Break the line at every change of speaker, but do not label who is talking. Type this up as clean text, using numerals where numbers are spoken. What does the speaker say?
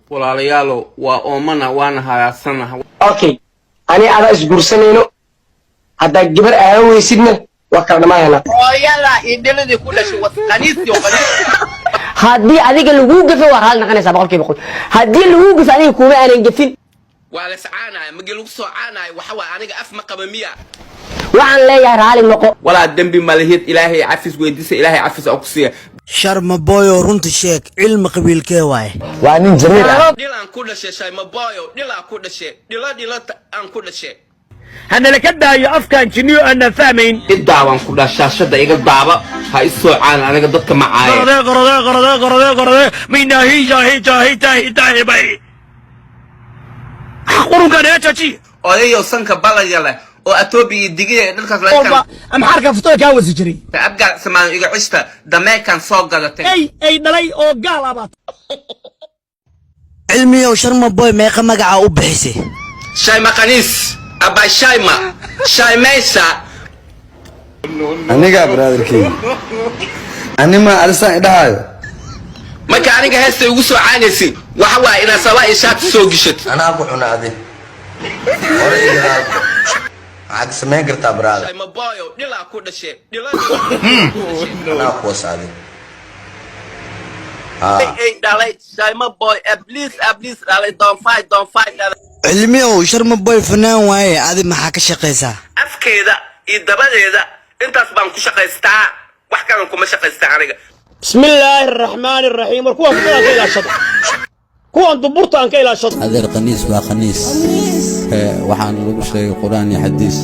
walaalayaalo waa oomana waana hayaasanaha
okay ani ada isguursanayno hadda gabar aaweysidna waa kala dhamaayna
ooyada idiladi ku dhashay wasqaniisi oo qani
haddii adiga lagu gafo waa hal naqanaysa boqolkiiba boqol haddii lagu gafo adiga kuma aanan gafin
waa la sacaanay magi lagu soo caanay waxa waa aniga af ma qaba miya
waxaan leeyahay raali noqo
walaa dambi malahid ilaahay afis weydiisa ilaahay afis oo ku siiya
sharma boyo runta sheeg cilmi qabiilkee waay
waa nin jamiil ah
dhilaan ku dhashay sharma boyo dhilaa ku dhashay dhila aan ku dhashay
هذا لك دايو أفكان جنيو أنا فاهمين
الدعوة كلها شاشة دقيقة دعوة هاي السوء أنا قدرت معاي
قرده من هي باي قرون كان يتشي
أولي يوصنك بلا يلا وأتوبي الدقيقة نلقى
قربا أم حركة فتوك هاوز جري
أبقى سمان إيقا عشتا دماء كان صوق قلتين
أي دلي أو قال أبات
علمي وشرما بوي ميقا مقع وبحسي
شاي مقانيس أبا شاي ميسا
aniga brotherkii anima arsan idhahay
marka aniga heesta ugu soo caanaysi waxa waa ina sala ishaad soo gishat
ana ku xunaade hore iga aad sameyn kartaa brother
ma boyo dhila ku dhashay
ana ku saade
hey dalay shayma boy please dalay don't fight
علمي وشرما بوي فنان واي ادي maxaa ka shaqeysaa
afkeeda iyo dabadeeda intaas baan ku shaqaystaa wax kale kuma shaqaystaa aniga
بسم الله الرحمن الرحيم كوان كوان كيلا شط كوان دبرتان كيلا شط
هذا القنيس waa khaniis waxaan lagu sheegay quraan iyo xadiis